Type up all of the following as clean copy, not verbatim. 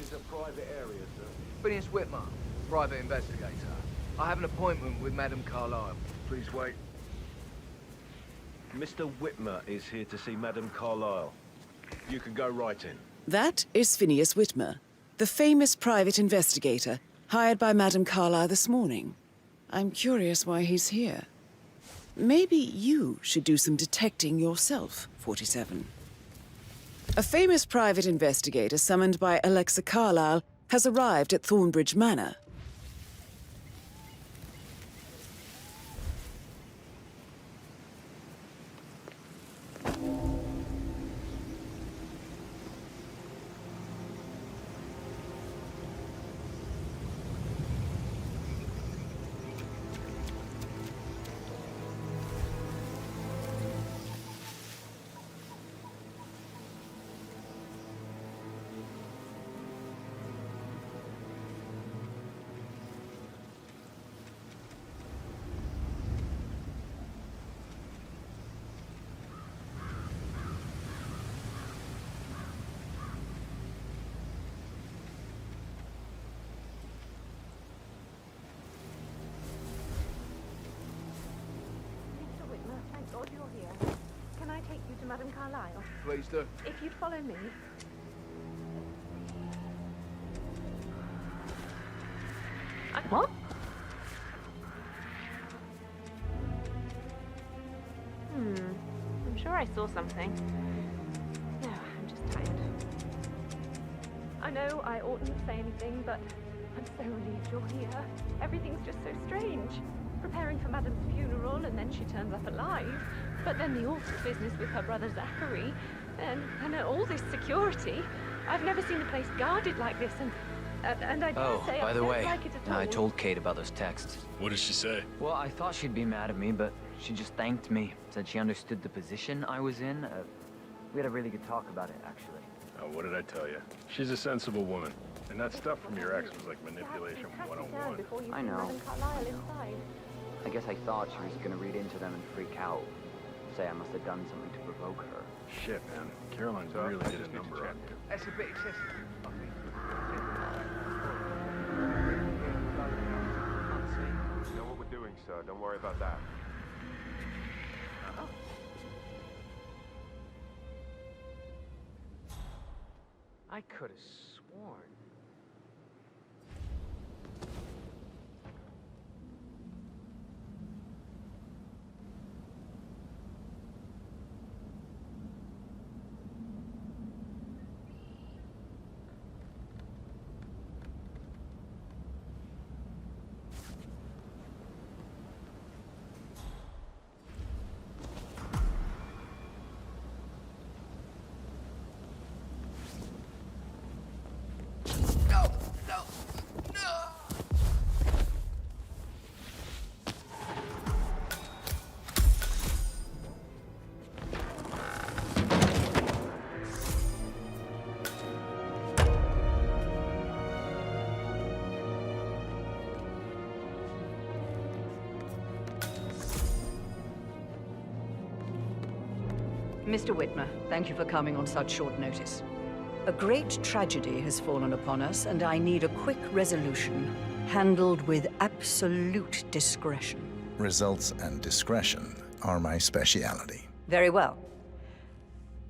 is a private area, sir. Phineas Whitmer, private investigator. I have an appointment with Madame Carlyle. Please wait. Mr. Whitmer is here to see Madame Carlyle. You can go right in. That is Phineas Whitmer, the famous private investigator hired by Madame Carlyle this morning. I'm curious why he's here. Maybe you should do some detecting yourself, 47. A famous private investigator summoned by Alexa Carlyle has arrived at Thornbridge Manor. God you're here. Can I take you to Madame Carlyle? Please do. If you'd follow me. What? I'm sure I saw something. No, I'm just tired. I know I oughtn't say anything, but I'm so relieved you're here. Everything's just so strange. Preparing for Madame's funeral, and then she turns up alive. But then the awful business with her brother Zachary, and all this security. I've never seen a place guarded like this, and I dare say I don't like it at all. I told Kate about those texts. What did she say? Well, I thought she'd be mad at me, but she just thanked me. Said she understood the position I was in. We had a really good talk about it, actually. Oh, what did I tell you? She's a sensible woman. And that stuff from your ex was like manipulation 101. I know. I guess I thought she was gonna read into them and freak out. Say I must have done something to provoke her. Shit, man. Caroline's really hit a number on you. That's a bit excessive, I think. We know what we're doing, sir. Don't worry about that. I could have sworn. Mr. Whitmer, thank you for coming on such short notice. A great tragedy has fallen upon us, and I need a quick resolution, handled with absolute discretion. Results and discretion are my speciality. Very well.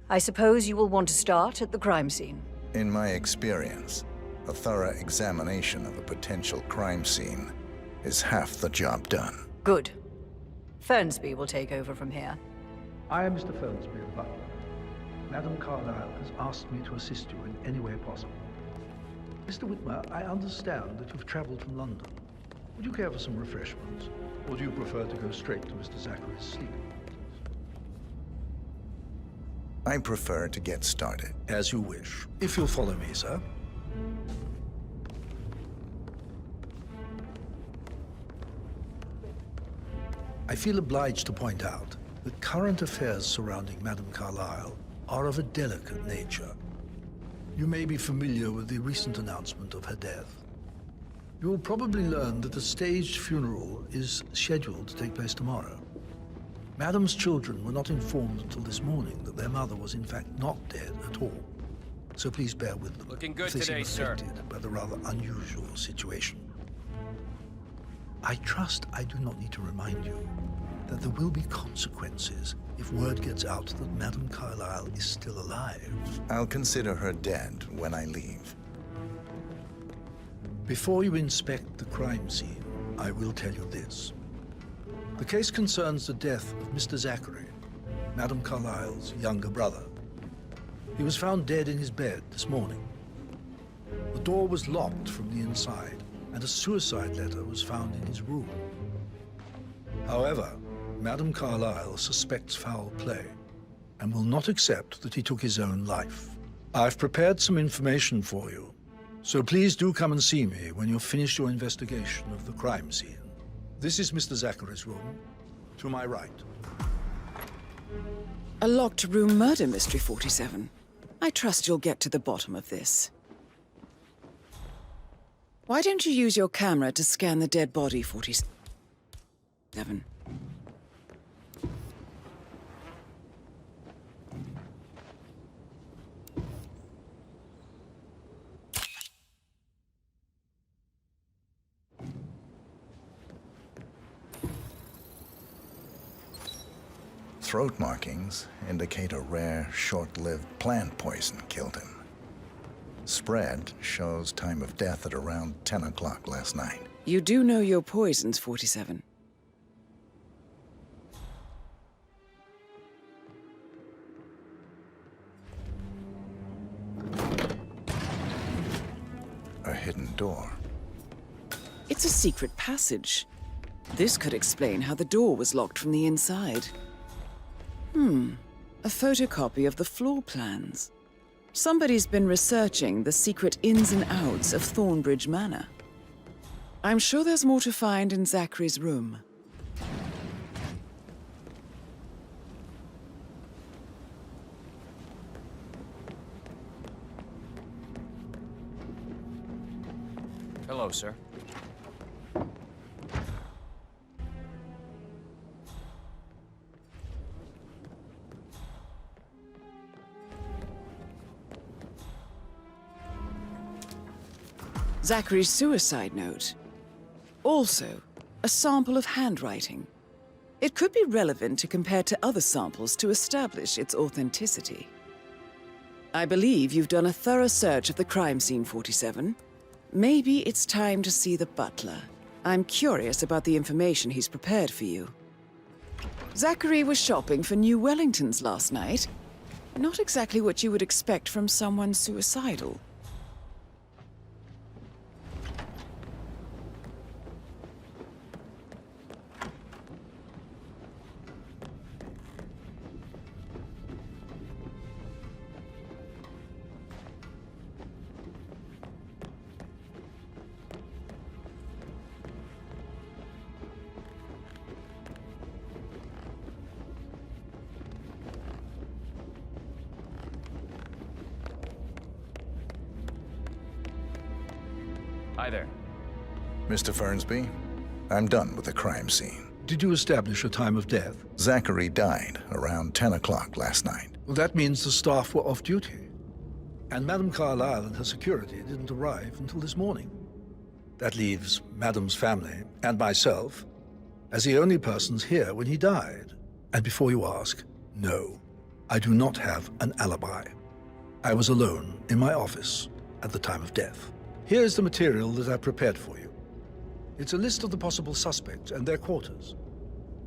I suppose you will want to start at the crime scene. In my experience, a thorough examination of a potential crime scene is half the job done. Good. Fernsby will take over from here. I am Mr. Fernsby of Butler. Madame Carlyle has asked me to assist you in any way possible. Mr. Whitmer, I understand that you've traveled from London. Would you care for some refreshments? Or do you prefer to go straight to Mr. Zachary's sleeping quarters? I prefer to get started. As you wish. If you'll follow me, sir. I feel obliged to point out the current affairs surrounding Madame Carlyle are of a delicate nature. You may be familiar with the recent announcement of her death. You will probably learn that a staged funeral is scheduled to take place tomorrow. Madame's children were not informed until this morning that their mother was in fact not dead at all. so please bear with them. Looking good if they today, seem sir. affected by the rather unusual situation. I trust I do not need to remind you that there will be consequences if word gets out that Madame Carlyle is still alive. I'll consider her dead when I leave. Before you inspect the crime scene, I will tell you this. The case concerns the death of Mr. Zachary, Madame Carlyle's younger brother. He was found dead in his bed this morning. The door was locked from the inside, and a suicide letter was found in his room. However, Madame Carlyle suspects foul play and will not accept that he took his own life. I've prepared some information for you, so please do come and see me when you've finished your investigation of the crime scene. This is Mr. Zachary's room, to my right. A locked room murder mystery, 47. I trust you'll get to the bottom of this. Why don't you use your camera to scan the dead body, 47? Throat markings indicate a rare, short-lived plant poison killed him. Spread shows time of death at around 10 o'clock last night. You do know your poisons, 47. A hidden door. It's a secret passage. This could explain how the door was locked from the inside. A photocopy of the floor plans. Somebody's been researching the secret ins and outs of Thornbridge Manor. I'm sure there's more to find in Zachary's room. Hello, sir. Zachary's suicide note. Also, a sample of handwriting. It could be relevant to compare to other samples to establish its authenticity. I believe you've done a thorough search of the crime scene, 47. Maybe it's time to see the butler. I'm curious about the information he's prepared for you. Zachary was shopping for new Wellingtons last night. Not exactly what you would expect from someone suicidal. Hi there. Mr. Fernsby, I'm done with the crime scene. Did you establish a time of death? Zachary died around 10 o'clock last night. Well, that means the staff were off duty. And Madame Carlyle and her security didn't arrive until this morning. That leaves Madame's family and myself as the only persons here when he died. And before you ask, no, I do not have an alibi. I was alone in my office at the time of death. Here's the material that I prepared for you. It's a list of the possible suspects and their quarters.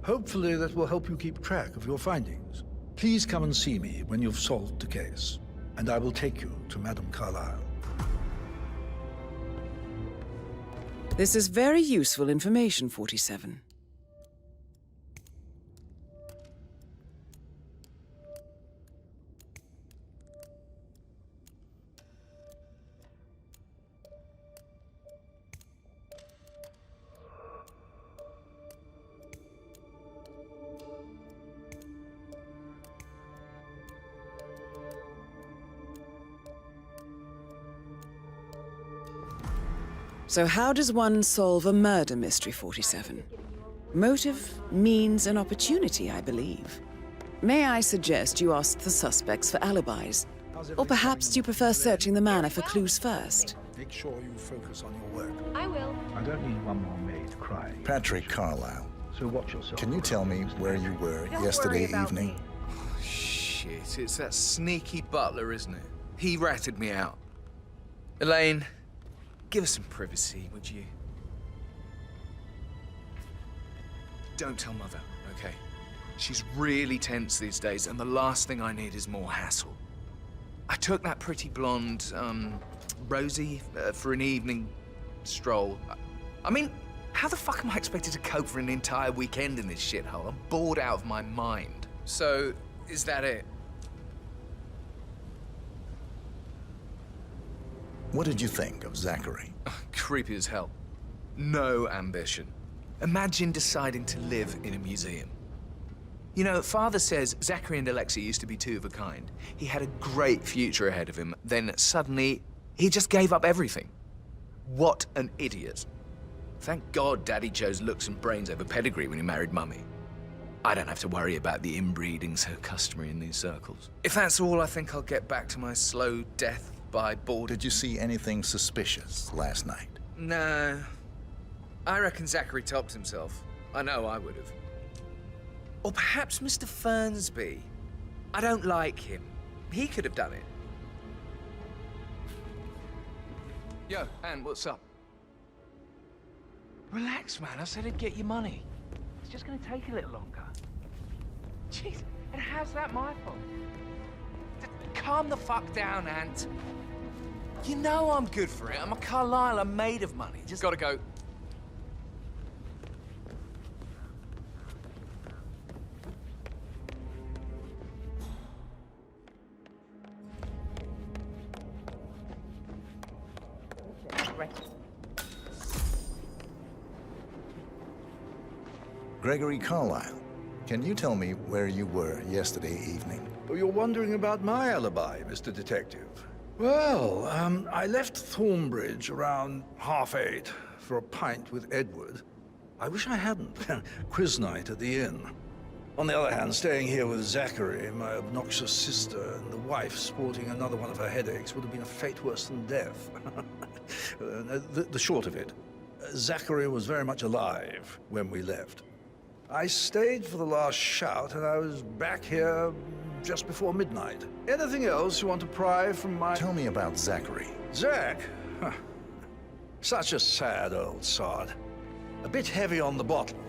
Hopefully that will help you keep track of your findings. Please come and see me when you've solved the case, and I will take you to Madame Carlyle. This is very useful information, 47. So how does one solve a murder mystery, 47? Motive, means, and opportunity, I believe. May I suggest you ask the suspects for alibis? Or perhaps do you prefer searching the manor for clues first? Make sure you focus on your work. I will. I don't need one more maid crying. Patrick Carlisle, So watch yourself. can you tell me where you were Don't yesterday worry about evening? me. Shit, it's that sneaky butler, isn't it? He ratted me out. Elaine, give us some privacy, would you? Don't tell Mother, okay? She's really tense these days, and the last thing I need is more hassle. I took that pretty blonde, Rosie, for an evening stroll. I mean, how the fuck am I expected to cope for an entire weekend in this shithole? I'm bored out of my mind. So, is that it? What did you think of Zachary? Creepy as hell. No ambition. Imagine deciding to live in a museum. You know, Father says Zachary and Alexa used to be two of a kind. He had a great future ahead of him, then suddenly, he just gave up everything. What an idiot. Thank God Daddy chose looks and brains over pedigree when he married Mummy. I don't have to worry about the inbreeding so customary in these circles. If that's all, I think I'll get back to my slow death by boredom. Did you see anything suspicious last night? No. I reckon Zachary topped himself. I know I would have. Or perhaps Mr. Fernsby. I don't like him. He could have done it. Yo, Anne, what's up? Relax, man. I said I'd get you money. It's just gonna take a little longer. Jeez, and how's that my fault? Calm the fuck down, Ant. You know I'm good for it. I'm a Carlisle. I'm made of money. Just gotta go. Gregory Carlisle, can you tell me where you were yesterday evening? Oh, you're wondering about my alibi, Mr. Detective. Well, I left Thornbridge around 8:30 for a pint with Edward. I wish I hadn't. Quiz night at the inn. On the other hand, staying here with Zachary, my obnoxious sister, and the wife sporting another one of her headaches would have been a fate worse than death. The short of it, Zachary was very much alive when we left. I stayed for the last shout, and I was back here just before midnight. Anything else you want to pry from my... Tell me about Zachary. Zach? Huh. Such a sad old sod. A bit heavy on the bottle,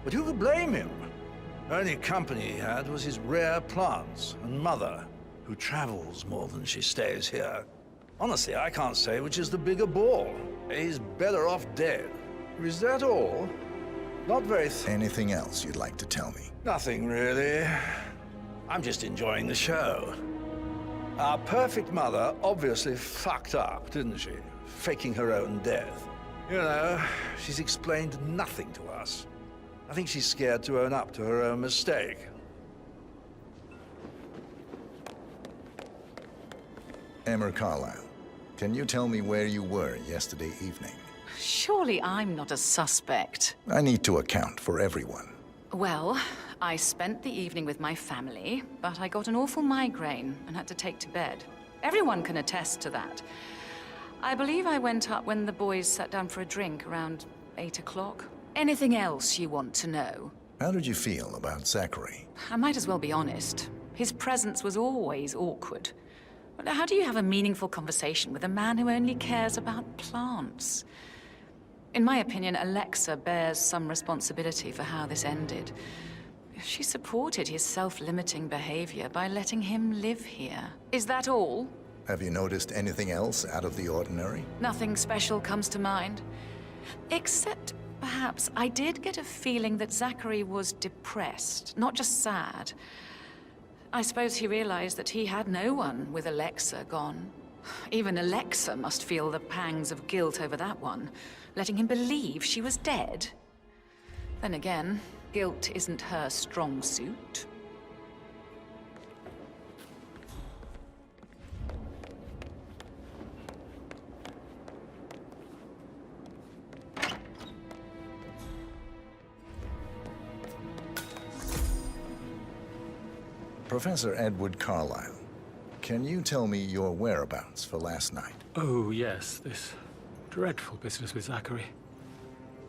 but who could blame him? Only company he had was his rare plants and Mother, who travels more than she stays here. Honestly, I can't say which is the bigger ball. He's better off dead. Is that all? Not very... Anything else you'd like to tell me? Nothing, really. I'm just enjoying the show. Our perfect mother obviously fucked up, didn't she? Faking her own death. You know, she's explained nothing to us. I think she's scared to own up to her own mistake. Emma Carlisle, can you tell me where you were yesterday evening? Surely I'm not a suspect. I need to account for everyone. Well, I spent the evening with my family, but I got an awful migraine and had to take to bed. Everyone can attest to that. I believe I went up when the boys sat down for a drink around 8 o'clock. Anything else you want to know? How did you feel about Zachary? I might as well be honest. His presence was always awkward. How do you have a meaningful conversation with a man who only cares about plants? In my opinion, Alexa bears some responsibility for how this ended. She supported his self-limiting behavior by letting him live here. Is that all? Have you noticed anything else out of the ordinary? Nothing special comes to mind. Except, perhaps, I did get a feeling that Zachary was depressed, not just sad. I suppose he realized that he had no one with Alexa gone. Even Alexa must feel the pangs of guilt over that one, letting him believe she was dead. Then again, guilt isn't her strong suit. Professor Edward Carlisle, Can you tell me your whereabouts for last night? Oh, yes, this dreadful business with Zachary.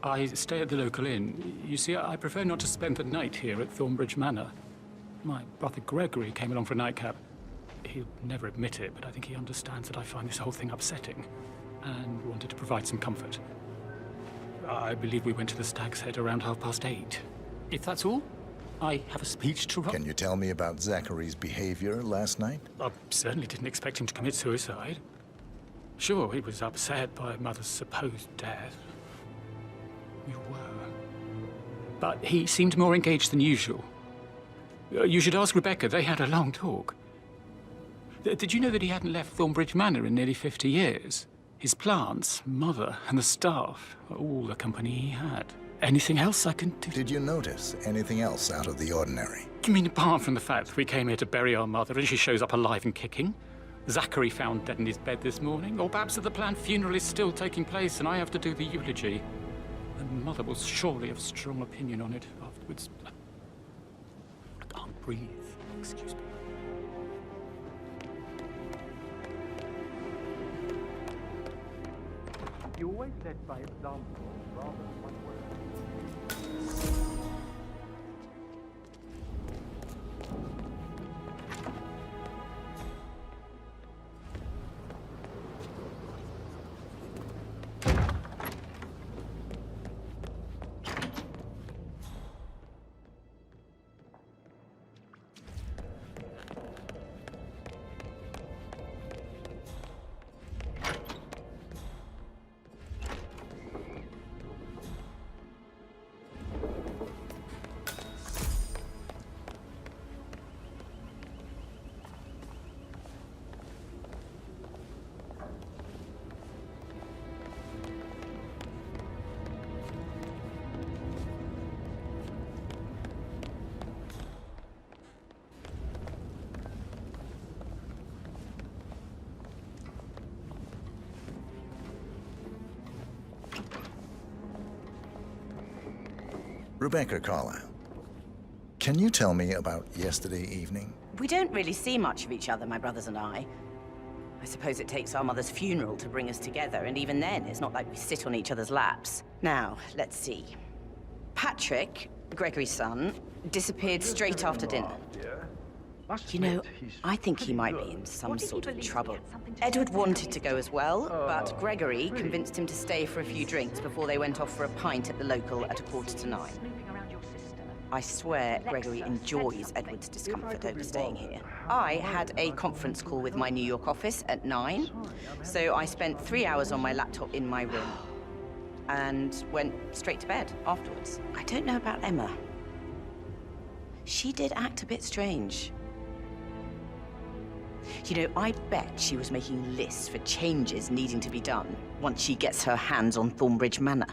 I stay at the local inn. You see, I prefer not to spend the night here at Thornbridge Manor. My brother Gregory came along for a nightcap. He'll never admit it, but I think he understands that I find this whole thing upsetting and wanted to provide some comfort. I believe we went to the Stag's Head around 8:30. If that's all, I have a speech to write. Can you tell me about Zachary's behavior last night? I certainly didn't expect him to commit suicide. Sure, he was upset by Mother's supposed death. We were. But he seemed more engaged than usual. You should ask Rebecca. They had a long talk. Did you know that he hadn't left Thornbridge Manor in nearly 50 years? His plants, Mother, and the staff are all the company he had. Anything else I can do? Did you notice anything else out of the ordinary? You mean apart from the fact that we came here to bury our mother and she shows up alive and kicking? Zachary found dead in his bed this morning? Or perhaps that the planned funeral is still taking place and I have to do the eulogy? And Mother will surely have a strong opinion on it afterwards. I can't breathe. Excuse me. You always led by example rather than one word. Rebecca Carlyle, can you tell me about yesterday evening? We don't really see much of each other, my brothers and I. I suppose it takes our mother's funeral to bring us together, and even then, it's not like we sit on each other's laps. Now, let's see. Patrick, Gregory's son, disappeared straight after dinner. You know, I think he might be in some sort of trouble. Edward wanted to go as well, but Gregory convinced him to stay for a few drinks before they went off for a pint at the local at 9:15. I swear Gregory enjoys Edward's discomfort over staying here. I had a conference call with my New York office at 9, so I spent 3 hours on my laptop in my room and went straight to bed afterwards. I don't know about Emma. She did act a bit strange. You know, I bet she was making lists for changes needing to be done once she gets her hands on Thornbridge Manor.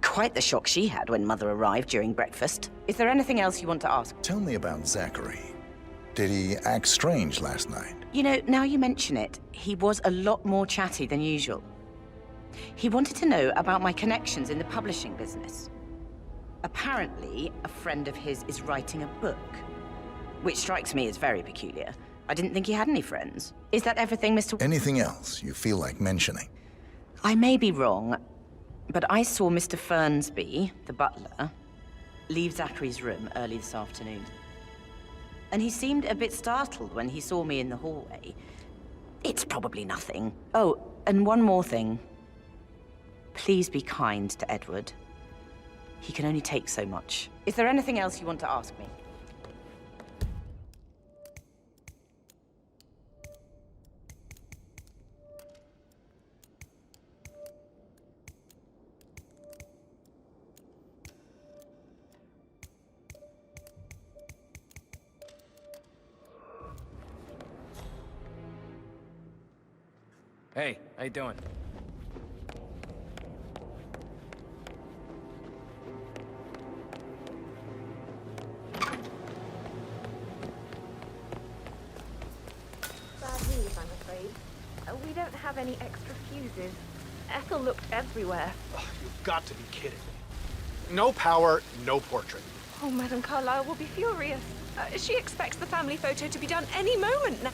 Quite the shock she had when Mother arrived during breakfast. Is there anything else you want to ask? Tell me about Zachary. Did he act strange last night? You know, now you mention it, he was a lot more chatty than usual. He wanted to know about my connections in the publishing business. Apparently, a friend of his is writing a book, which strikes me as very peculiar. I didn't think he had any friends. Is that everything, Mr. Anything else you feel like mentioning? I may be wrong, but I saw Mr. Fernsby, the butler, leave Zachary's room early this afternoon. And he seemed a bit startled when he saw me in the hallway. It's probably nothing. Oh, and one more thing. Please be kind to Edward. He can only take so much. Is there anything else you want to ask me? Hey, how you doing? Bad news, I'm afraid. We don't have any extra fuses. Ethel looked everywhere. Oh, you've got to be kidding me. No power, no portrait. Oh, Madame Carlyle will be furious. She expects the family photo to be done any moment now.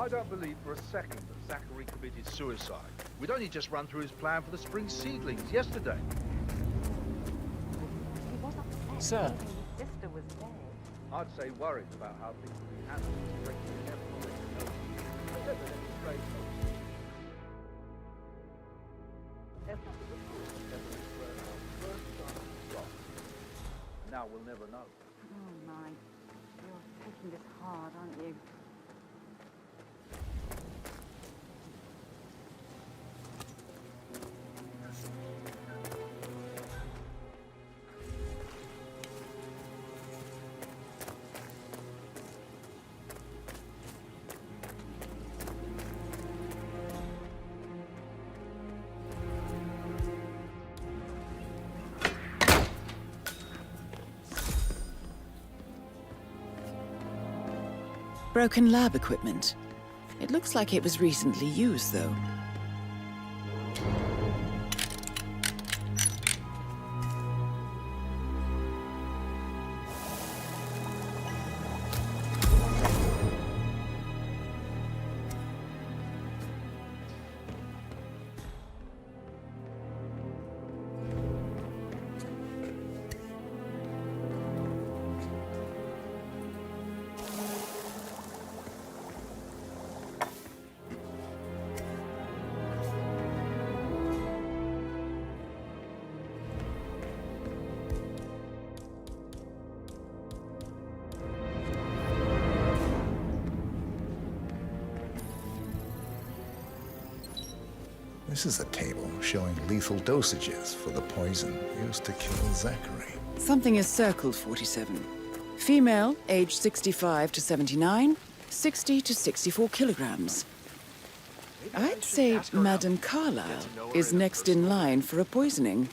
I don't believe for a second that Zachary committed suicide. We'd only just run through his plan for the spring seedlings yesterday. He was upset. Sir. His sister was dead. I'd say worried about how things would be handled. Frankly, never let you know. I said that any trade now we'll never know. Oh my. You're taking this hard, aren't you? Broken lab equipment. It looks like it was recently used, though. This is a table showing lethal dosages for the poison used to kill Zachary. Something is circled 47. Female, age 65 to 79, 60 to 64 kilograms. I'd say Madame Carlyle is next in line for a poisoning.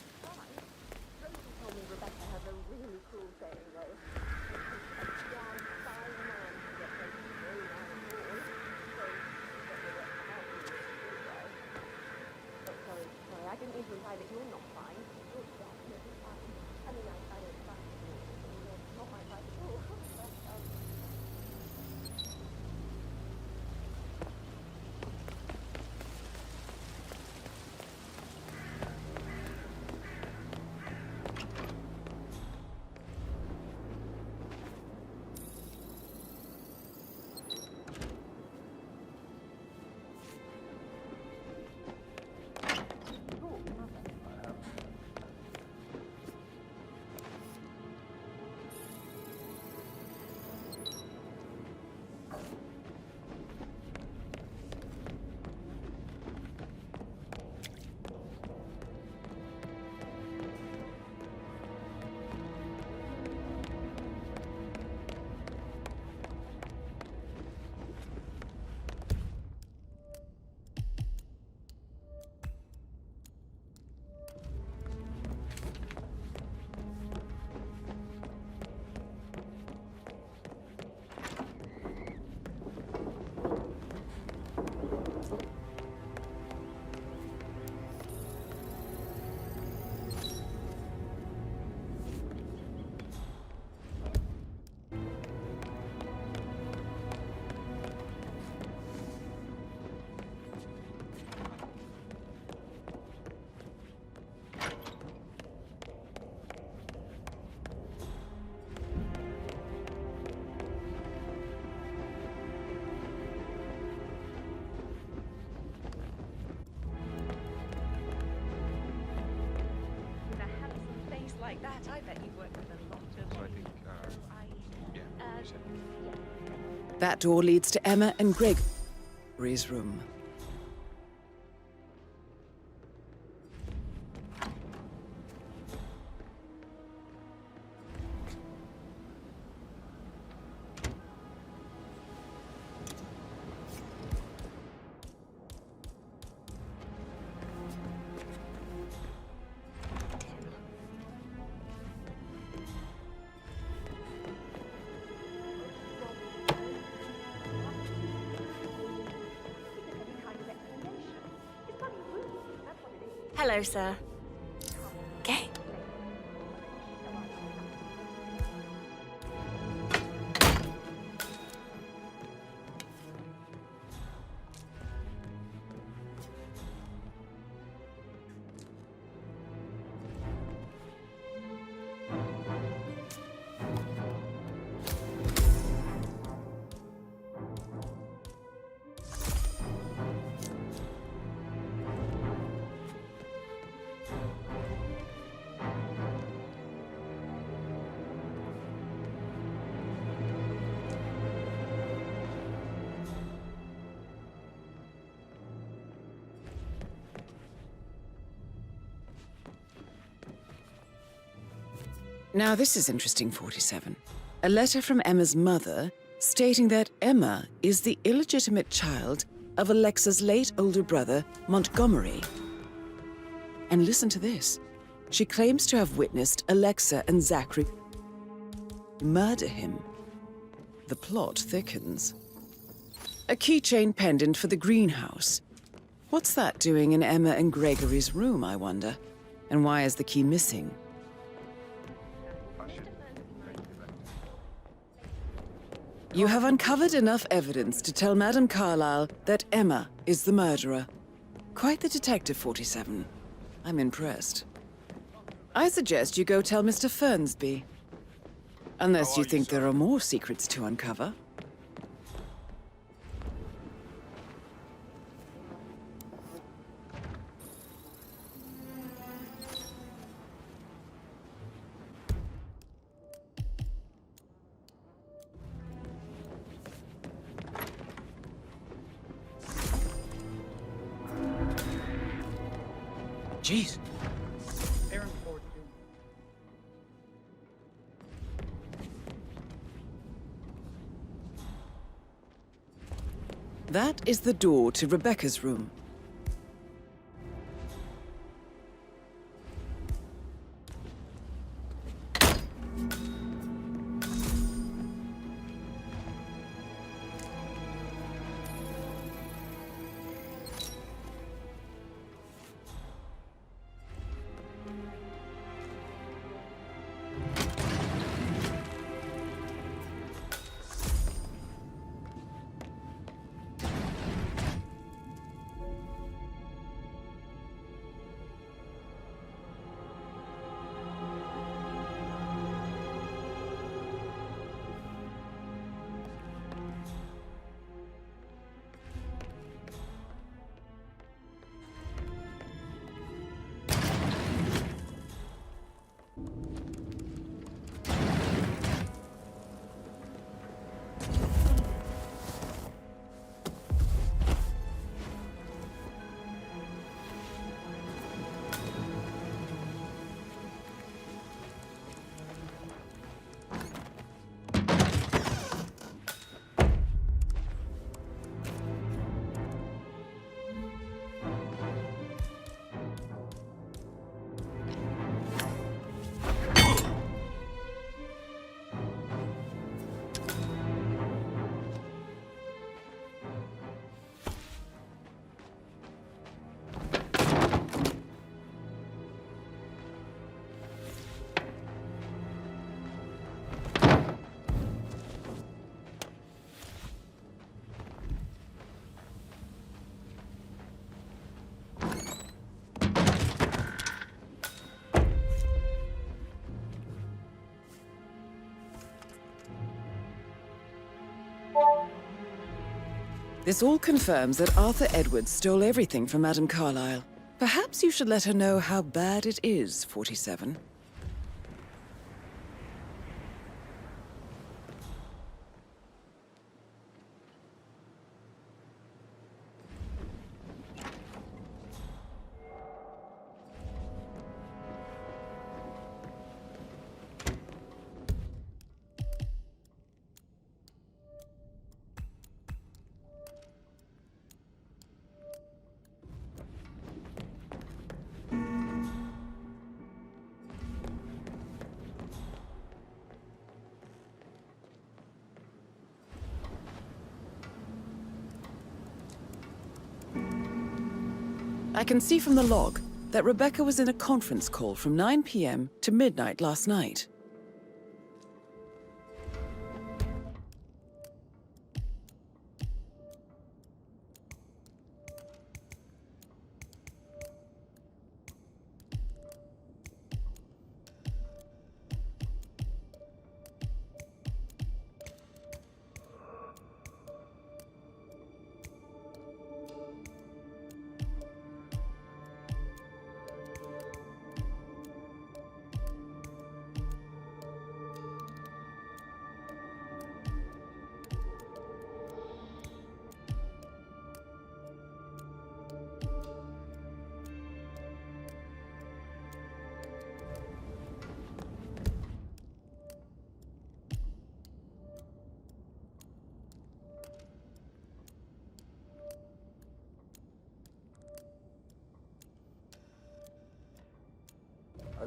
Like that, I bet you work with a lot of... So I think, yeah, you said. That door leads to Emma and Gregory's room. Hello, sir. Okay. Now this is interesting, 47. A letter from Emma's mother stating that Emma is the illegitimate child of Alexa's late older brother, Montgomery. And listen to this. She claims to have witnessed Alexa and Zachary murder him. The plot thickens. A keychain pendant for the greenhouse. What's that doing in Emma and Gregory's room, I wonder? And why is the key missing? You have uncovered enough evidence to tell Madame Carlyle that Emma is the murderer. Quite the detective, 47. I'm impressed. I suggest you go tell Mr. Fernsby. Unless you think there are more secrets to uncover. Jeez. That is the door to Rebecca's room. This all confirms that Arthur Edwards stole everything from Madame Carlyle. Perhaps you should let her know how bad it is, 47. I can see from the log that Rebecca was in a conference call from 9 p.m. to midnight last night.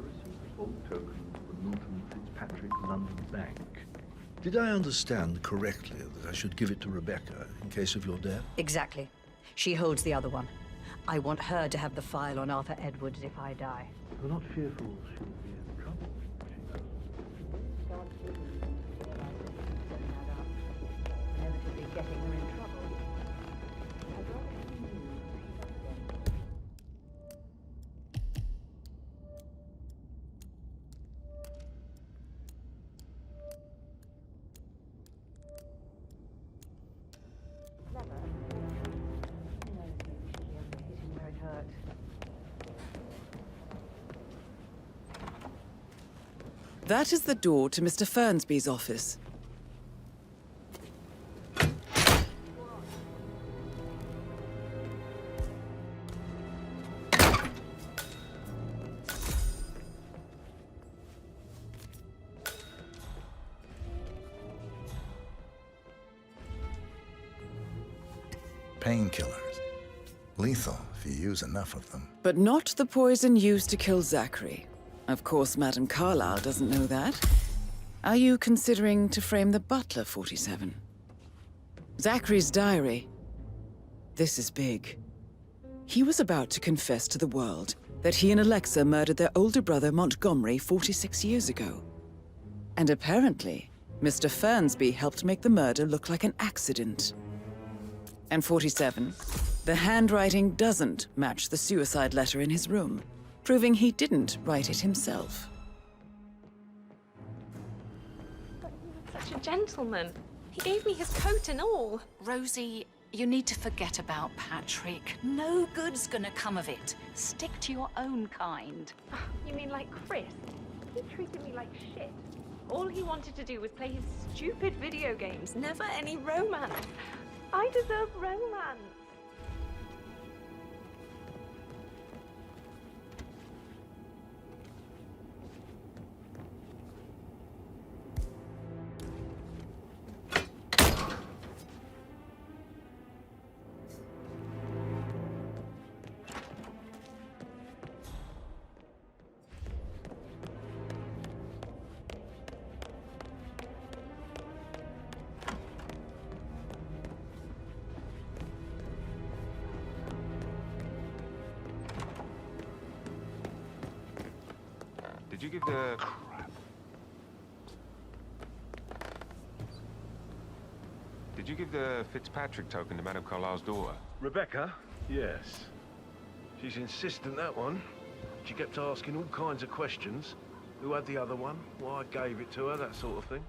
received a small token from Milton Fitzpatrick London Bank. Did I understand correctly that I should give it to Rebecca in case of your death? Exactly. She holds the other one. I want her to have the file on Arthur Edwards if I die. You're not fearful she'll be in trouble, she knows. Inevitably getting her in trouble. I'd rather she knew she was dead. Clever. You know, maybe she only hit him where it hurt. That is the door to Mr. Fernsby's office. Painkillers. Lethal if you use enough of them. But not the poison used to kill Zachary. Of course, Madame Carlyle doesn't know that. Are you considering to frame the butler, 47? Zachary's diary. This is big. He was about to confess to the world that he and Alexa murdered their older brother Montgomery 46 years ago. And apparently, Mr. Fernsby helped make the murder look like an accident. And 47, the handwriting doesn't match the suicide letter in his room, proving he didn't write it himself. But he was such a gentleman. He gave me his coat and all. Rosie, you need to forget about Patrick. No good's gonna come of it. Stick to your own kind. You mean like Chris? He treated me like shit. All he wanted to do was play his stupid video games, never any romance. I deserve romance. Did you give the... Did you give the Fitzpatrick token to Madame Carlyle's daughter? Rebecca? Yes. She's insistent, that one. She kept asking all kinds of questions. Who had the other one? Why I gave it to her, that sort of thing.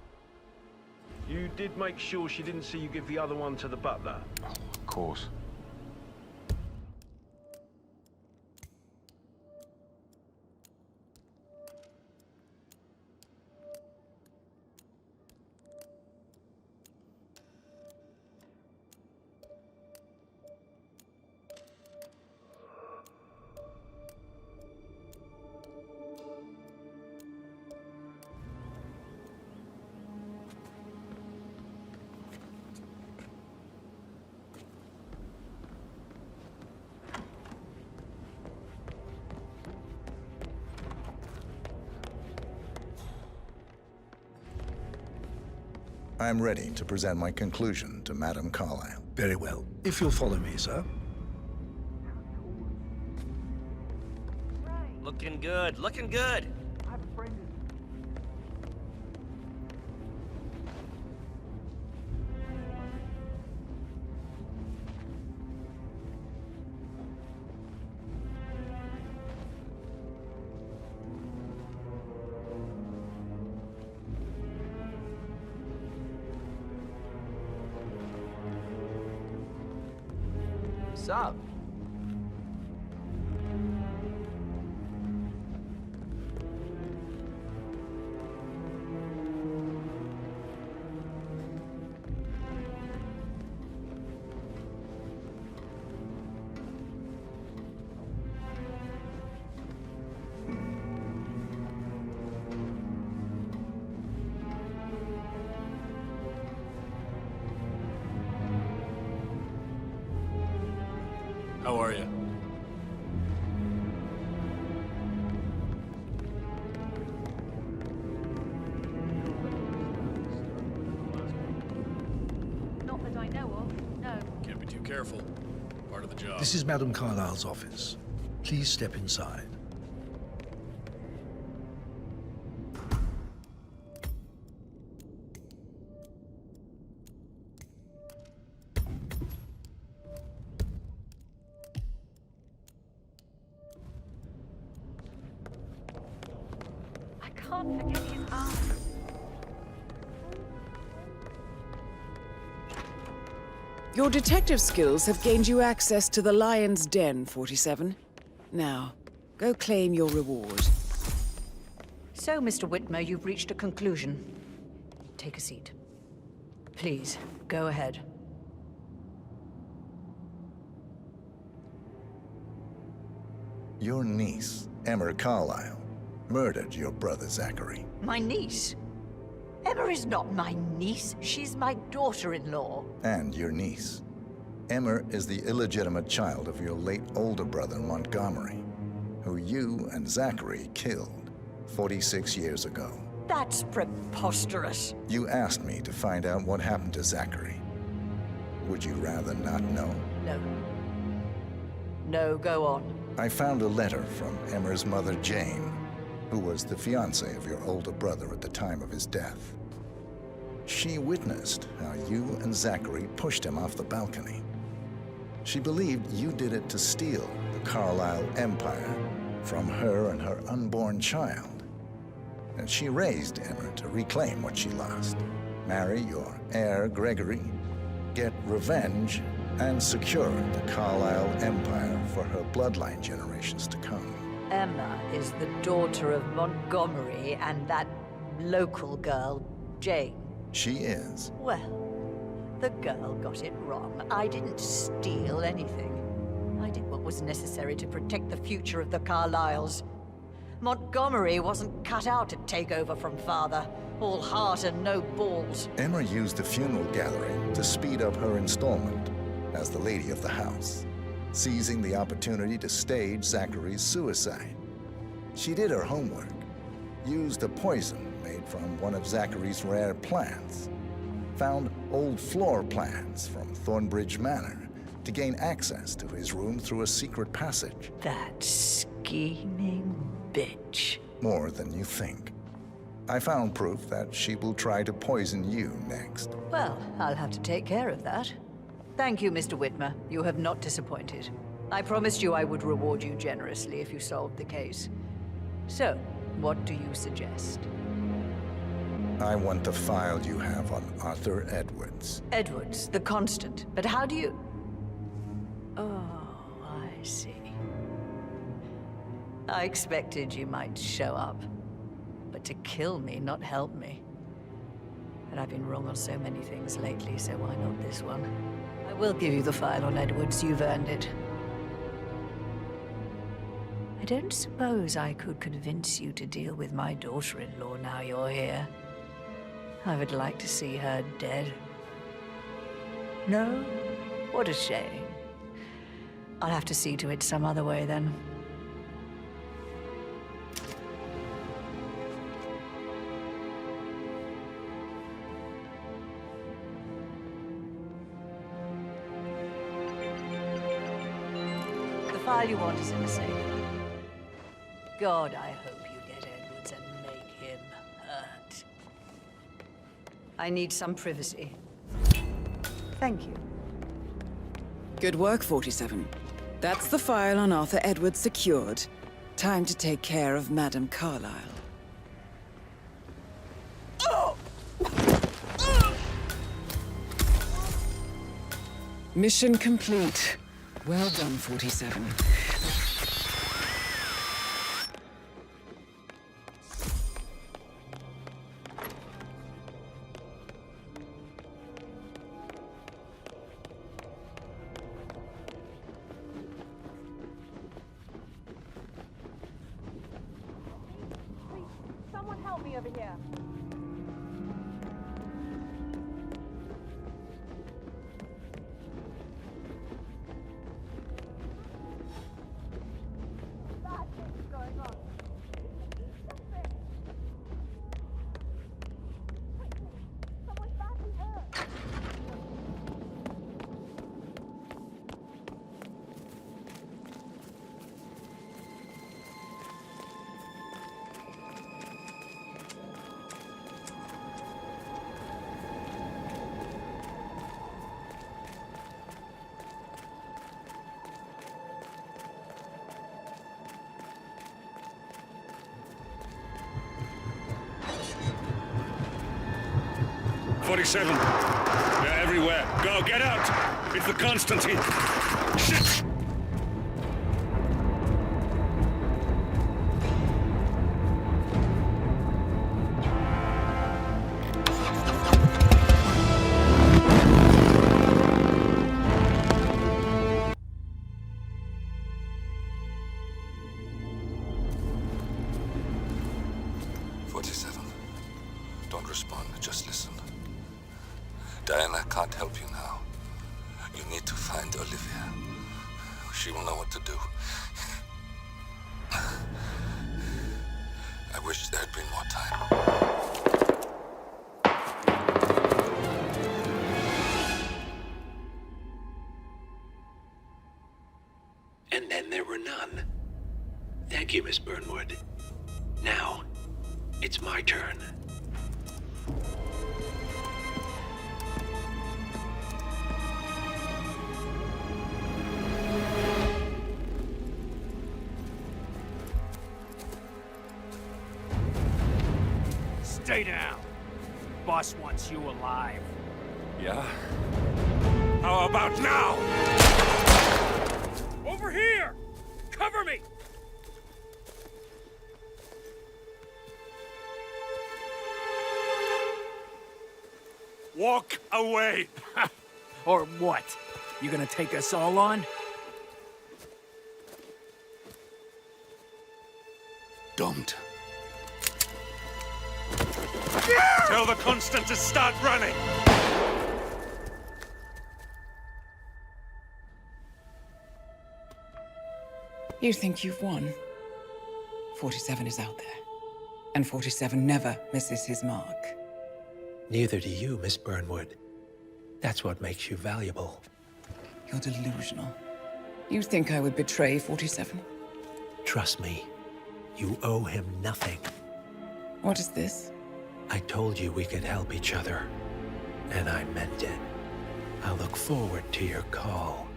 You did make sure she didn't see you give the other one to the butler? Oh, of course. I'm ready to present my conclusion to Madame Carlyle. Very well. If you'll follow me, sir. Looking good, looking good. What's up? How are you? careful. Part of the job. This is Madame Carlyle's office. Please step inside. I can't forget his eyes. Your detective skills have gained you access to the Lion's Den, 47. Now, go claim your reward. So, Mr. Whitmer, you've reached a conclusion. Take a seat. Please, go ahead. Your niece, Emma Carlyle, murdered your brother Zachary. My niece? Emma is not my niece. She's my daughter-in-law. And your niece. Emma is the illegitimate child of your late older brother Montgomery, who you and Zachary killed 46 years ago. That's preposterous. You asked me to find out what happened to Zachary. Would you rather not know? No. No, go on. I found a letter from Emma's mother, Jane, who was the fiancée of your older brother at the time of his death. She witnessed how you and Zachary pushed him off the balcony. She believed you did it to steal the Carlyle empire from her and her unborn child. And she raised Emma to reclaim what she lost. Marry your heir, Gregory, get revenge, and secure the Carlyle empire for her bloodline generations to come. Emma is the daughter of Montgomery and that local girl, Jane. She is. Well, the girl got it wrong. I didn't steal anything. I did what was necessary to protect the future of the Carlyles. Montgomery wasn't cut out to take over from father. All heart and no balls. Emma used the funeral gathering to speed up her installment as the lady of the house, seizing the opportunity to stage Zachary's suicide. She did her homework, used a poison made from one of Zachary's rare plants, found old floor plans from Thornbridge Manor to gain access to his room through a secret passage. That scheming bitch. More than you think. I found proof that she will try to poison you next. Well, I'll have to take care of that. Thank you, Mr. Whitmer. You have not disappointed. I promised you I would reward you generously if you solved the case. So, what do you suggest? I want the file you have on Arthur Edwards. Edwards, the Constant. But how do you... Oh, I see. I expected you might show up. But to kill me, not help me. And I've been wrong on so many things lately, so why not this one? I will give you the file on Edwards. You've earned it. I don't suppose I could convince you to deal with my daughter-in-law now you're here. I would like to see her dead. No? What a shame. I'll have to see to it some other way then. The file you want is in the safe. God, I hope you get Edwards and make him hurt. I need some privacy. Thank you. Good work, 47. That's the file on Arthur Edwards secured. Time to take care of Madame Carlyle. Mission complete. Well done, 47. Someone help me over here. Bad things going on. Quickly! Someone's badly hurt. 47. They're everywhere. Go, get out! It's the Constantine. Shit! Don't respond, just listen. Diana can't help you now. You need to find Olivia. She will know what to do. I wish there had been more time. And then there were none. Thank you, Miss Burnwood. Now, it's my turn. Stay down. Boss wants you alive. Yeah? How about now? Over here! Cover me! Walk away! Or what? You gonna take us all on? Don't. Tell the Constant to start running! You think you've won? 47 is out there. And 47 never misses his mark. Neither do you, Miss Burnwood. That's what makes you valuable. You're delusional. You think I would betray 47? Trust me, you owe him nothing. What is this? I told you we could help each other, and I meant it. I look forward to your call.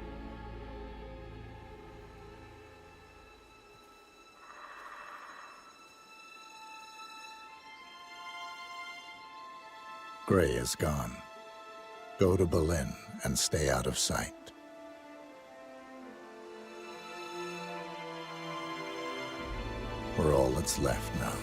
Gray is gone. Go to Berlin and stay out of sight. We're all that's left now.